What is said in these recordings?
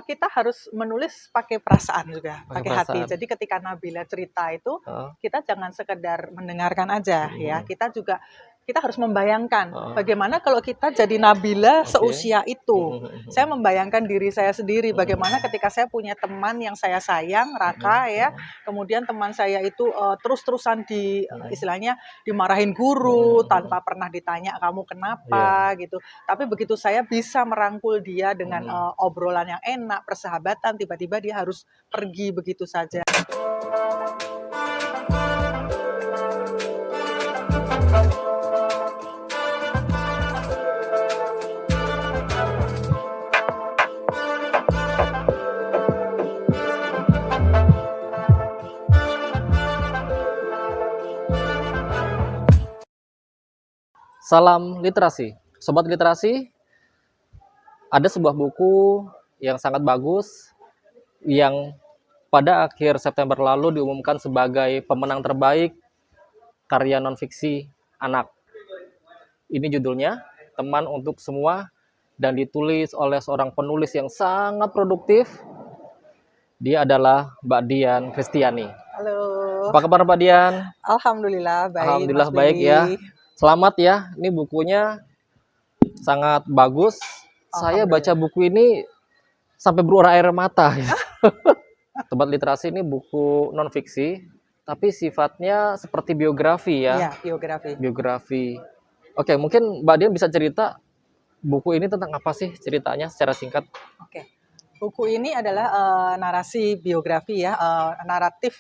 kita harus menulis pakai perasaan juga, Pakai pakai hati. perasaan. Jadi ketika Nabila cerita itu, Heeh. kita jangan sekedar mendengarkan aja ya. Mhm. Kita harus membayangkan Heeh. bagaimana kalau kita jadi Nabila Oke. seusia itu. Mhm. Saya membayangkan diri saya sendiri, Mhm. bagaimana ketika saya punya teman yang saya sayang, Raka ya. Kemudian teman saya itu terus-terusan istilahnya dimarahin guru tanpa pernah ditanya kamu kenapa gitu. Tapi begitu saya bisa merangkul dia dengan obrolan yang enak, persahabatan, tiba-tiba dia harus pergi begitu saja. Salam literasi, sobat literasi. Ada sebuah buku yang sangat bagus yang pada akhir September lalu diumumkan sebagai pemenang terbaik karya nonfiksi anak. Ini judulnya Teman untuk Semua dan ditulis oleh seorang penulis yang sangat produktif. Dia adalah Mbak Dian Kristiani. Halo. Apa kabar Mbak Dian? Alhamdulillah baik. Alhamdulillah Mas baik Willy. ya. Selamat ya. Ini bukunya sangat bagus. Saya baca buku ini sampai berurai air mata. Sobat literasi, ini buku non-fiksi, tapi sifatnya seperti biografi ya. Iya, biografi. Biografi. Oke, mungkin Mbak Dian bisa cerita buku ini tentang apa sih ceritanya secara singkat? Oke. Buku ini adalah narasi biografi ya, naratif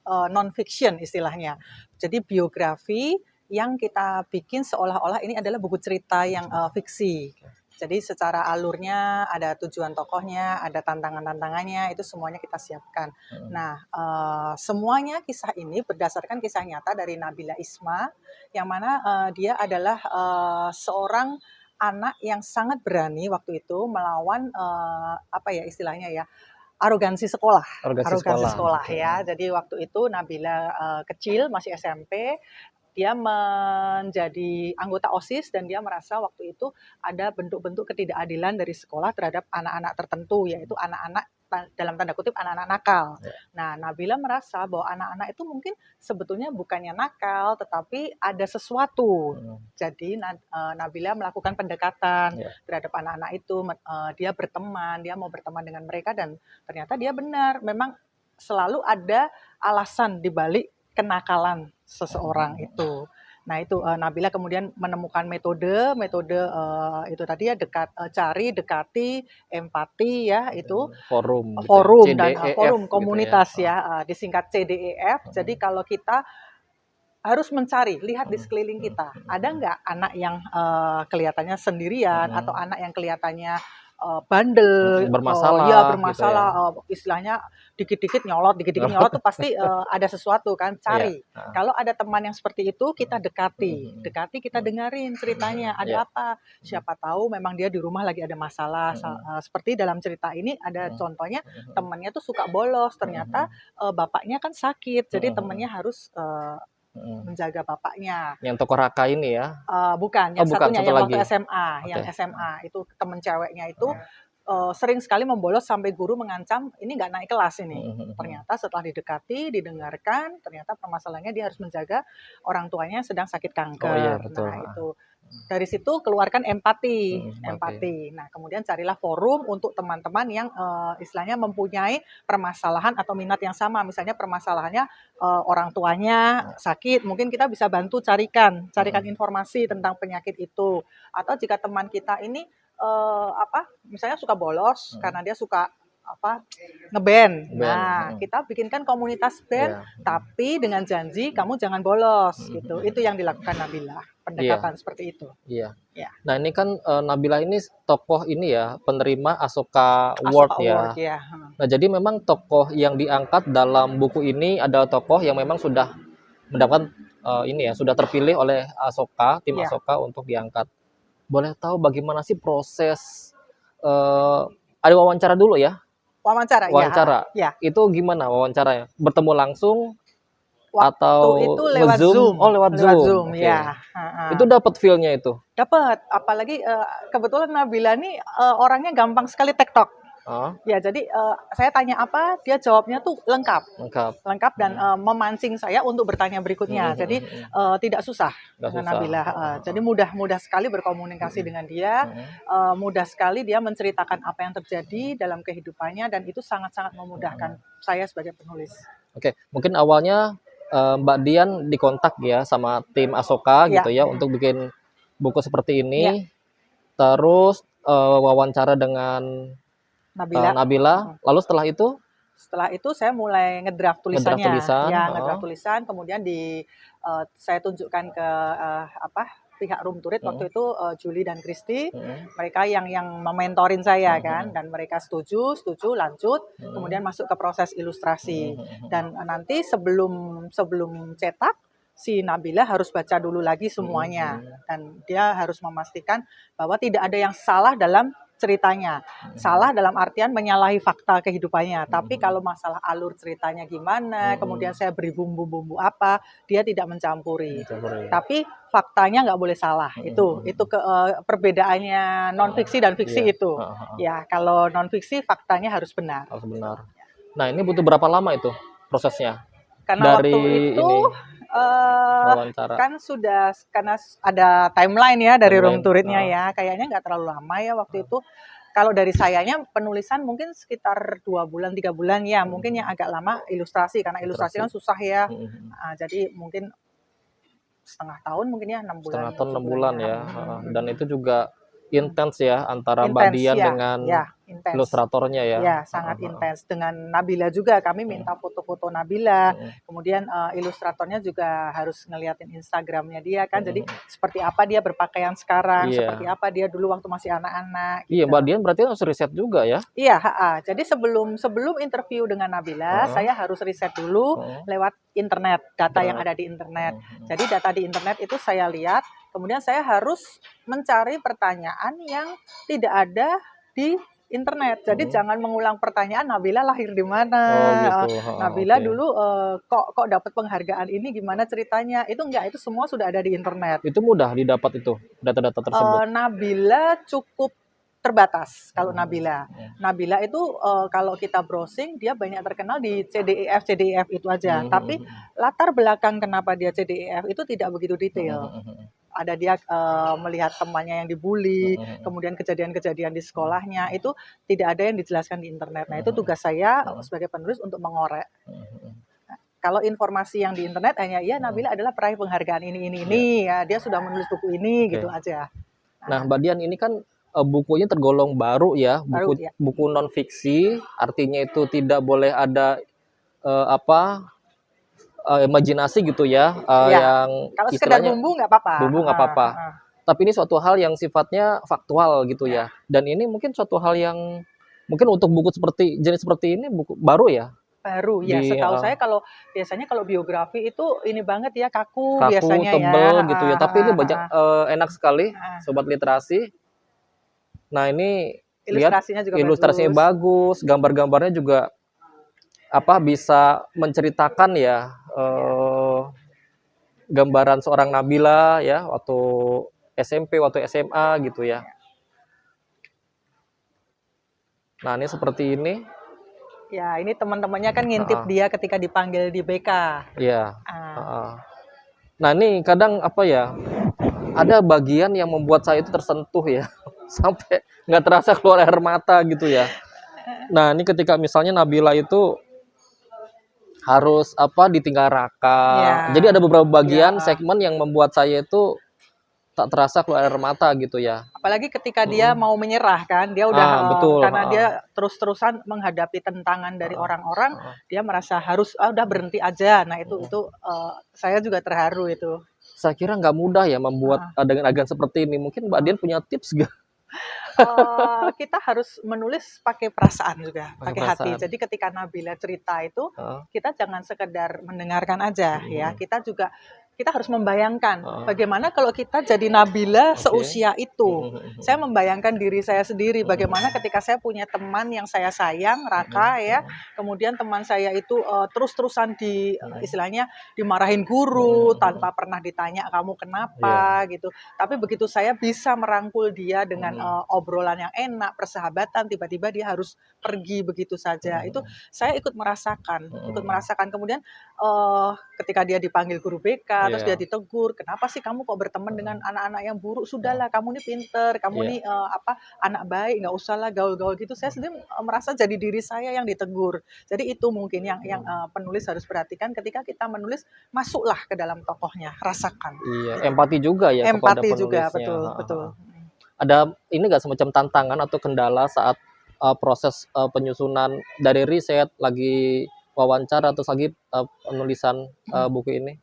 non-fiction istilahnya. Jadi biografi yang kita bikin seolah-olah ini adalah buku cerita yang fiksi. Jadi secara alurnya ada tujuan tokohnya, ada tantangan-tantangannya, itu semuanya kita siapkan. Nah, semuanya kisah ini berdasarkan kisah nyata dari Nabila Isma, yang mana dia adalah seorang anak yang sangat berani waktu itu melawan apa ya istilahnya ya, arogansi sekolah. Arogansi sekolah. Ya. Jadi waktu itu Nabila kecil, masih SMP, dia menjadi anggota OSIS dan dia merasa waktu itu ada bentuk-bentuk ketidakadilan dari sekolah terhadap anak-anak tertentu, yaitu anak-anak dalam tanda kutip anak-anak nakal. Nah, Nabila merasa bahwa anak-anak itu mungkin sebetulnya bukannya nakal, tetapi ada sesuatu. Jadi Nabila melakukan pendekatan terhadap anak-anak itu. Dia berteman, dia mau berteman dengan mereka dan ternyata dia benar, memang selalu ada alasan di balik kenakalan seseorang itu. Nah itu Nabila kemudian menemukan metode itu tadi ya, dekati, empati ya, itu Forum dan CDEF forum gitu komunitas ya, disingkat CDEF. Jadi kalau kita harus mencari, lihat di sekeliling kita, ada nggak anak yang kelihatannya sendirian atau anak yang kelihatannya bandel, bermasalah, bermasalah, gitu ya. Istilahnya dikit-dikit nyolot tuh pasti ada sesuatu kan, cari. Kalau ada teman yang seperti itu, kita dekati, kita dengerin ceritanya, ada apa? Siapa tahu memang dia di rumah lagi ada masalah. Seperti dalam cerita ini ada contohnya, temannya tuh suka bolos, ternyata bapaknya kan sakit, jadi temannya harus menjaga bapaknya. Yang tokoh Raka ini ya? Bukan, yang satunya yang waktu lagi. SMA, yang SMA itu temen ceweknya itu sering sekali membolos sampai guru mengancam ini nggak naik kelas ini. Ternyata setelah didekati, didengarkan, ternyata permasalahannya dia harus menjaga orang tuanya sedang sakit kanker. Nah itu dari situ keluarkan empati. Nah kemudian carilah forum untuk teman-teman yang istilahnya mempunyai permasalahan atau minat yang sama. Misalnya permasalahannya orang tuanya sakit, mungkin kita bisa bantu carikan informasi tentang penyakit itu. Atau jika teman kita ini misalnya suka bolos karena dia suka ngeband. Nah, kita bikinkan komunitas band, tapi dengan janji kamu jangan bolos gitu. Itu yang dilakukan Nabila, pendekatan seperti itu. Iya. Nah, ini kan Nabila ini tokoh ini ya, penerima Asoka Award ya. Nah, jadi memang tokoh yang diangkat dalam buku ini adalah tokoh yang memang sudah mendapatkan sudah terpilih oleh Asoka, tim Asoka untuk diangkat. Boleh tahu bagaimana sih proses ada wawancara dulu ya? Wawancara. Ya. Itu gimana wawancaranya? Bertemu langsung atau itu lewat Zoom? Oh, lewat Zoom. Ya. Itu dapat feel-nya itu? Dapat, apalagi kebetulan Nabila nih orangnya gampang sekali tektok. Ya, jadi saya tanya apa, dia jawabnya tuh lengkap. Lengkap. Lengkap dan memancing saya untuk bertanya berikutnya. Jadi tidak susah dengan Nabila. Jadi mudah sekali berkomunikasi dengan dia, mudah sekali dia menceritakan apa yang terjadi dalam kehidupannya, dan itu sangat-sangat memudahkan saya sebagai penulis. Oke, mungkin awalnya Mbak Dian dikontak ya sama tim Asoka gitu ya untuk bikin buku seperti ini. Terus wawancara dengan Nabila. Lalu setelah itu? Setelah itu saya mulai ngedraft tulisannya. Ngedraft tulisan, kemudian saya tunjukkan ke pihak Room to Read waktu itu, Julie dan Kristi. Mereka yang mementorin saya kan, dan mereka setuju lanjut, kemudian masuk ke proses ilustrasi. Dan nanti sebelum cetak, si Nabila harus baca dulu lagi semuanya, dan dia harus memastikan bahwa tidak ada yang salah dalam ceritanya. Salah dalam artian menyalahi fakta kehidupannya. Tapi kalau masalah alur ceritanya gimana, kemudian saya beri bumbu-bumbu apa, dia tidak mencampuri. Tapi faktanya nggak boleh salah. Itu perbedaannya non fiksi dan fiksi itu. Ya, kalau non fiksi faktanya harus benar. Harus benar. Nah, ini butuh berapa lama itu prosesnya? Karena waktu itu kan sudah, karena ada timeline ya dari Room to Read-nya ya, kayaknya nggak terlalu lama ya waktu itu. Kalau dari sayanya penulisan mungkin sekitar 2 bulan 3 bulan ya, mungkin yang agak lama ilustrasi, karena ilustrasi kan susah ya. Jadi mungkin setengah tahun mungkin ya, 6 bulan. Setengah tahun 6 bulan ya. Dan itu juga intens ya antara Mbak Dian dengan ilustratornya ya. Ya, sangat intens. Dengan Nabila juga, kami minta foto-foto Nabila. Kemudian ilustratornya juga harus ngeliatin Instagramnya dia kan. Jadi seperti apa dia berpakaian sekarang, seperti apa dia dulu waktu masih anak-anak. Iya, Mbak Dian berarti harus riset juga ya? Iya, jadi sebelum interview dengan Nabila, saya harus riset dulu lewat internet, data yang ada di internet. Jadi data di internet itu saya lihat, kemudian saya harus mencari pertanyaan yang tidak ada di internet. Jadi jangan mengulang pertanyaan Nabila lahir di mana, Nabila dulu kok dapat penghargaan ini, gimana ceritanya. Itu enggak, itu semua sudah ada di internet. Itu mudah didapat itu, data-data tersebut? Nabila cukup terbatas kalau Nabila. Nabila itu kalau kita browsing, dia banyak terkenal di CDEF itu aja. Tapi latar belakang kenapa dia CDEF itu tidak begitu detail. Ada dia melihat temannya yang dibully, kemudian kejadian-kejadian di sekolahnya, itu tidak ada yang dijelaskan di internet. Nah, itu tugas saya sebagai penulis untuk mengorek. Kalau informasi yang di internet hanya Nabila adalah peraih penghargaan ini ya, dia sudah menulis buku ini gitu aja. Nah, Mbak Dian, ini kan bukunya tergolong baru ya, buku non fiksi, artinya itu tidak boleh ada imajinasi gitu ya, yang kalau sekedar bumbu nggak apa-apa. Bumbu nggak apa-apa. Tapi ini suatu hal yang sifatnya faktual gitu ya. Dan ini mungkin suatu hal yang mungkin untuk buku jenis seperti ini buku baru ya. Baru ya, setahu saya kalau biasanya kalau biografi itu ini banget ya, kaku biasanya tebel gitu ya. Tapi ini banyak enak sekali, Sobat Literasi. Nah, ini ilustrasinya juga ilustrasinya bagus, gambar-gambarnya juga bisa menceritakan ya gambaran seorang Nabila ya waktu SMP, waktu SMA gitu ya. Nah, ini seperti ini. Ya, ini teman-temannya kan ngintip dia ketika dipanggil di BK. Iya. Nah, ini kadang ada bagian yang membuat saya itu tersentuh ya. Sampai nggak terasa keluar air mata gitu ya. Nah, ini ketika misalnya Nabila itu harus ditinggal Raka. Jadi ada beberapa bagian segmen yang membuat saya itu tak terasa keluar air mata gitu ya. Apalagi ketika dia mau menyerah kan, dia udah karena dia terus-terusan menghadapi tentangan dari orang-orang, dia merasa harus udah berhenti aja. Nah, itu saya juga terharu itu. Saya kira nggak mudah ya membuat adegan-adegan seperti ini. Mungkin Mbak Dian punya tips nggak? Kita harus menulis pakai perasaan juga, pakai hati. Jadi ketika Nabila cerita itu, kita jangan sekedar mendengarkan aja ya. kita harus membayangkan Heeh. bagaimana kalau kita jadi Nabila Oke. seusia itu. Saya membayangkan diri saya sendiri bagaimana ketika saya punya teman yang saya sayang, Raka ya. Kemudian teman saya itu terus-terusan istilahnya dimarahin guru tanpa pernah ditanya kamu kenapa gitu. Tapi begitu saya bisa merangkul dia dengan obrolan yang enak, persahabatan, tiba-tiba dia harus pergi begitu saja. Itu saya ikut merasakan. Kemudian ketika dia dipanggil guru BK, terus dia ditegur, kenapa sih kamu kok berteman dengan anak-anak yang buruk? Sudahlah, kamu ini pinter, kamu ini anak baik, nggak usahlah gaul-gaul gitu. Saya sendiri merasa jadi diri saya yang ditegur. Jadi itu mungkin yang penulis harus perhatikan ketika kita menulis, masuklah ke dalam tokohnya, rasakan. Iya, empati juga ya kepada Empati juga, penulisnya. betul. Ada ini nggak semacam tantangan atau kendala saat proses penyusunan dari riset, lagi wawancara, atau lagi penulisan buku ini?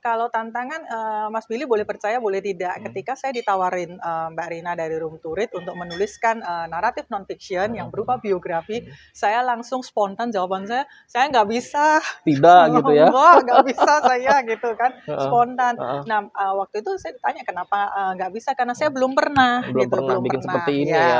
Kalau tantangan, Mas Billy boleh percaya boleh tidak, ketika saya ditawarin Mbak Rina dari Room to Read untuk menuliskan naratif non-fiction yang berupa biografi, saya langsung spontan jawaban saya nggak bisa. Tidak gitu ya? Nggak bisa saya gitu kan, spontan. Nah, waktu itu saya ditanya kenapa nggak bisa, karena saya belum pernah Belum gitu, pernah belum bikin pernah. seperti ini ya.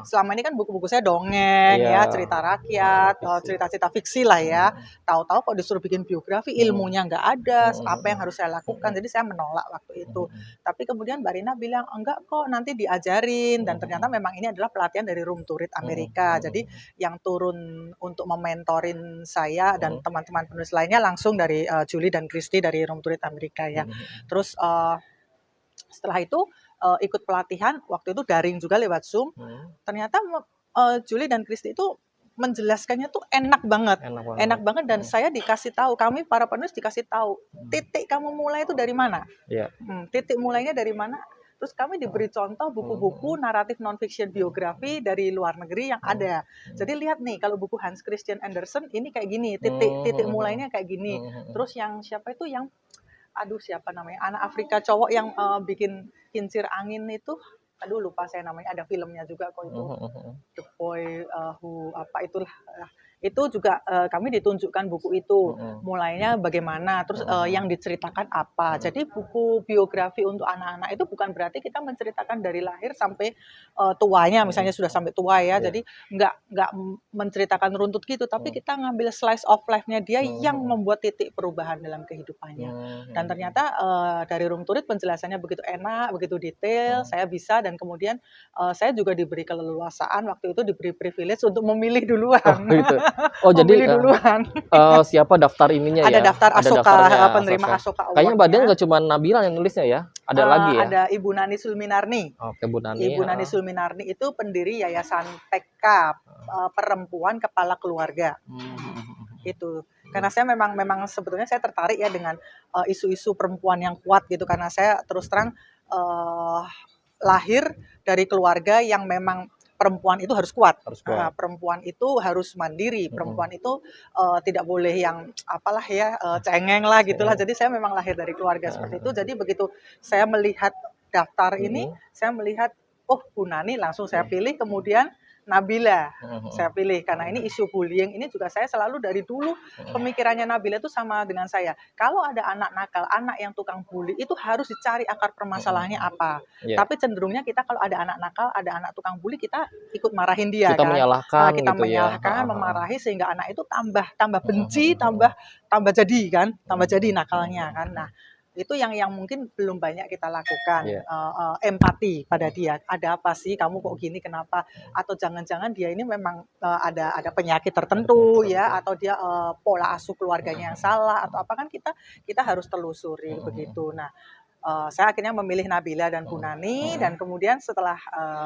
Selama ini kan buku-buku saya dongeng ya, cerita rakyat, cerita-cerita fiksi lah ya. Tahu-tahu kok disuruh bikin biografi, ilmunya nggak ada, apa yang harus saya lakukan. Jadi saya menolak waktu itu. Tapi kemudian Mbak Rina bilang, enggak kok, nanti diajarin. Dan ternyata memang ini adalah pelatihan dari Room to Read Amerika. Jadi yang turun untuk mementorin saya dan teman-teman penulis lainnya langsung dari Julie dan Christy dari Room to Read Amerika ya. Terus setelah itu ikut pelatihan, waktu itu daring juga lewat Zoom. Ternyata Julie dan Christy itu menjelaskannya tuh enak banget dan saya dikasih tahu, kami para penulis dikasih tahu titik kamu mulai itu dari mana, titik mulainya dari mana. Terus kami diberi contoh buku-buku naratif non-fiction biografi dari luar negeri yang ada. Jadi lihat nih, kalau buku Hans Christian Andersen ini kayak gini, titik mulainya kayak gini. Terus yang siapa itu yang siapa namanya, anak Afrika cowok yang bikin kincir angin itu, lupa saya namanya, ada filmnya juga kok itu, The Boy Who apa itulah. Itu juga kami ditunjukkan buku itu, mulainya bagaimana, terus yang diceritakan apa. Jadi buku biografi untuk anak-anak itu bukan berarti kita menceritakan dari lahir sampai tuanya, misalnya sudah sampai tua ya. Jadi nggak menceritakan runtut gitu, tapi kita ngambil slice of life-nya dia yang membuat titik perubahan dalam kehidupannya. Dan ternyata dari Room to Read penjelasannya begitu enak, begitu detail, saya bisa. Dan kemudian saya juga diberi keleluasaan, waktu itu diberi privilege untuk memilih duluan. Gitu. Jadi duluan. Siapa daftar ininya ya? Ada daftar Asoka, penerima Asoka Award. Kayaknya badan nggak cuma Nabila yang nulisnya ya? Ada lagi ya? Ada Ibu Nani Sulminarni. Oke, Bu Nani. Ibu Nani Sulminarni itu pendiri Yayasan TK, Perempuan Kepala Keluarga. Itu karena saya memang sebetulnya saya tertarik ya dengan isu-isu perempuan yang kuat gitu, karena saya terus terang lahir dari keluarga yang memang perempuan itu harus kuat. Perempuan itu harus mandiri, perempuan itu tidak boleh yang apalah ya, cengeng lah gitulah. Jadi saya memang lahir dari keluarga seperti itu. Jadi begitu saya melihat daftar ini, saya melihat Bu Nani, langsung saya pilih. Kemudian Nabila saya pilih, karena ini isu bullying ini juga saya selalu dari dulu pemikirannya Nabila itu sama dengan saya. Kalau ada anak nakal, anak yang tukang bully, itu harus dicari akar permasalahannya apa. Tapi cenderungnya kita kalau ada anak nakal, ada anak tukang bully, kita ikut marahin dia, kita kan. Menyalahkan kita gitu menyalahkan, memarahi, sehingga anak itu tambah benci, tambah jadi nakalnya kan. Nah, itu yang mungkin belum banyak kita lakukan. Empati pada dia, ada apa sih, kamu kok gini, kenapa, atau jangan-jangan dia ini memang ada penyakit tertentu ya, atau dia pola asuh keluarganya yang salah atau apa, kan kita harus telusuri begitu. Nah, saya akhirnya memilih Nabila dan Bu Nani, dan kemudian setelah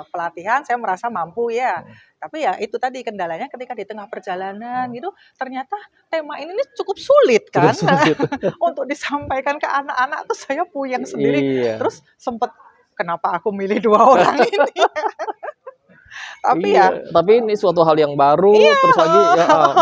pelatihan saya merasa mampu ya. Tapi ya itu tadi kendalanya, ketika di tengah perjalanan gitu, ternyata tema ini cukup sulit kan. Untuk disampaikan ke anak-anak tuh saya puyeng sendiri. Terus sempet, kenapa aku milih 2 orang ini. Tapi ini suatu hal yang baru, terus lagi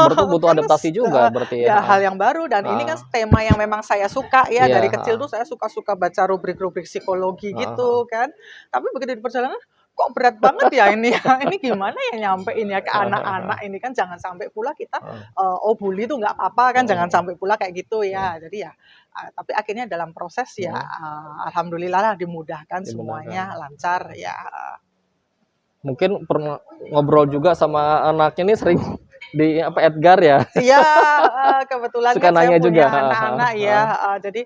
berarti butuh adaptasi juga berarti ya. Hal yang baru, dan ini kan tema yang memang saya suka ya. Dari kecil tuh saya suka baca rubrik-rubrik psikologi gitu kan. Tapi begitu di perjalanan, kok berat banget ya ini ya, ini gimana ya nyampein ya ke anak-anak ini kan, jangan sampai pula kita, oh bully itu nggak apa-apa kan, jangan sampai pula kayak gitu ya. Jadi ya, tapi akhirnya dalam proses ya, alhamdulillah lah dimudahkan semuanya Dimudahkan. lancar ya. Mungkin pernah ngobrol juga sama anaknya nih sering di apa Edgar ya? Iya, kebetulan Suka kan saya nanya juga. punya anak-anak ya, jadi,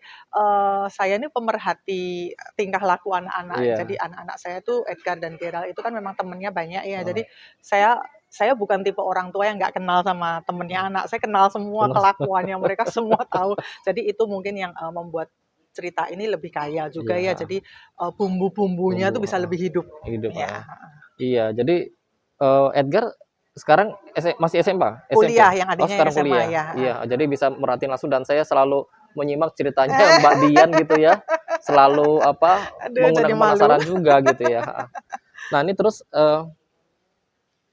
saya ini pemerhati tingkah laku anak-anak. Jadi Iya. anak-anak saya tuh Edgar dan Gerald itu kan memang temennya banyak ya. Jadi saya bukan tipe orang tua yang nggak kenal sama temennya anak, saya kenal semua Kenal. kelakuannya mereka, semua tahu. Jadi itu mungkin yang, membuat cerita ini lebih kaya juga ya. Iya. Jadi, bumbu-bumbunya tuh Bumbu, bisa lebih hidup. hidup, Ya, iya, jadi, Edgar sekarang masih SMA? SMP? kuliah, yang Oh, adiknya sekarang SMA kuliah? ya, Iya, jadi bisa merhatiin langsung dan saya selalu menyimak ceritanya Mbak Dian gitu ya, selalu apa, Aduh jadi mengundang malu. penasaran juga gitu ya, heeh. Nah ini terus,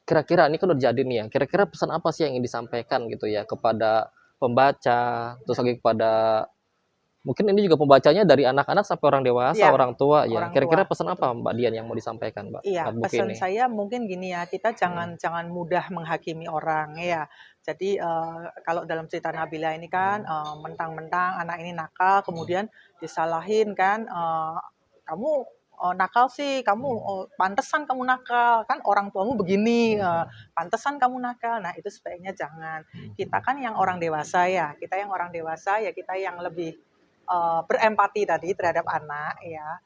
kira-kira ini kan udah jadi nih ya, kira-kira pesan apa sih yang ingin disampaikan gitu ya kepada pembaca, terus lagi kepada mungkin ini juga pembacanya dari anak-anak sampai orang dewasa, Iya, orang tua ya. orang tua, Kira-kira pesan betul. apa Mbak Dian yang mau disampaikan, Mbak, Iya, lewat buku pesan ini? saya mungkin gini ya, kita jangan jangan mudah menghakimi orang ya. Jadi, kalau dalam cerita Nabila ini kan, mentang-mentang anak ini nakal, kemudian disalahin kan, "Kamu, nakal sih, kamu, pantesan kamu nakal, kan orang tuamu begini, pantesan kamu nakal." Nah, itu sebaiknya jangan. Kita kan yang orang dewasa ya, kita yang orang dewasa ya kita yang lebih, berempati tadi terhadap anak ya.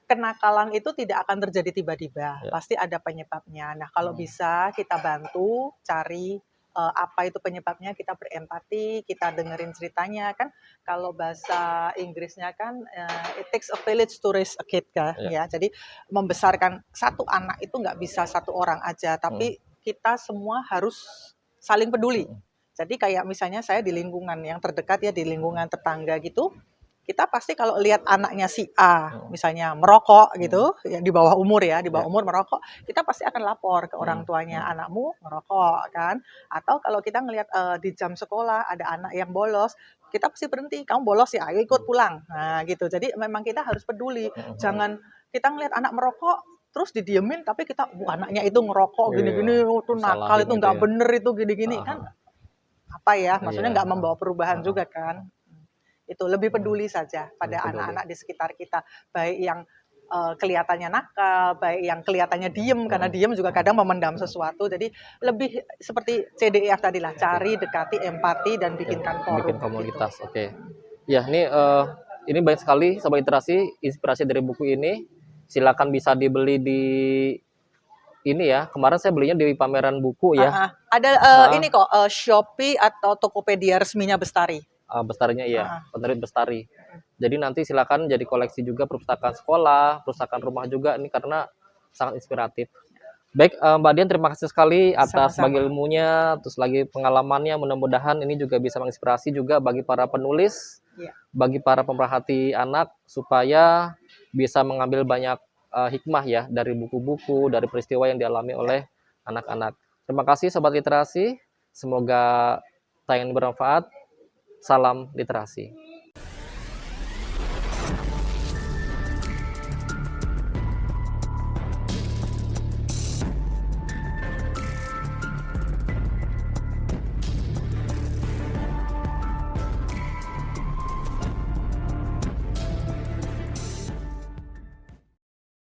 Kenakalan itu tidak akan terjadi tiba-tiba, Ya. pasti ada penyebabnya. Nah, kalau bisa kita bantu cari, apa itu penyebabnya, kita berempati, kita dengerin ceritanya. Kan kalau bahasa Inggrisnya kan, it takes a village to raise a kid kan, Ya. ya. Jadi membesarkan satu anak itu nggak bisa satu orang aja, tapi kita semua harus saling peduli. Jadi kayak misalnya saya di lingkungan yang terdekat ya, di lingkungan tetangga gitu, kita pasti kalau lihat anaknya si A misalnya merokok gitu, ya di bawah umur ya, di bawah Ya. umur merokok, kita pasti akan lapor ke orang tuanya, "Anakmu merokok," kan. Atau kalau kita ngelihat, di jam sekolah ada anak yang bolos, kita pasti berhenti, "Kamu bolos ya? Ayo ikut pulang." Nah gitu. Jadi memang kita harus peduli, jangan kita ngelihat anak merokok, terus didiemin tapi kita, anaknya itu ngerokok Iya, gini-gini, oh, itu nakal, disalahin itu gitu nggak ya. bener, itu gini-gini." Kan apa ya, maksudnya Iya, nggak membawa perubahan juga kan. Itu lebih peduli saja lebih pada peduli. anak-anak di sekitar kita, baik yang kelihatannya nakal, baik yang kelihatannya diem, karena diem juga kadang memendam sesuatu. Jadi lebih seperti CDEF tadi lah, cari, dekati, empati, dan bikinkan Bikin forum gitu. komunitas, oke. Ya, ini banyak sekali sobat literasi inspirasi dari buku ini. Silakan bisa dibeli di ini ya. Kemarin saya belinya di pameran buku ya. Ada Heeh. ini kok, Shopee atau Tokopedia resminya Bestari. Bestarinya iya, Heeh. penerbit Bestari. Jadi nanti silakan jadi koleksi juga perpustakaan sekolah, perpustakaan rumah juga ini karena sangat inspiratif. Baik, Mbak Dian terima kasih sekali atas bagi Sama-sama. ilmunya, terus lagi pengalamannya. Mudah-mudahan ini juga bisa menginspirasi juga bagi para penulis, Iya. bagi para pemerhati anak supaya bisa mengambil banyak hikmah ya dari buku-buku, dari peristiwa yang dialami oleh anak-anak. Terima kasih sobat literasi. Semoga tayangan ini bermanfaat. Salam literasi.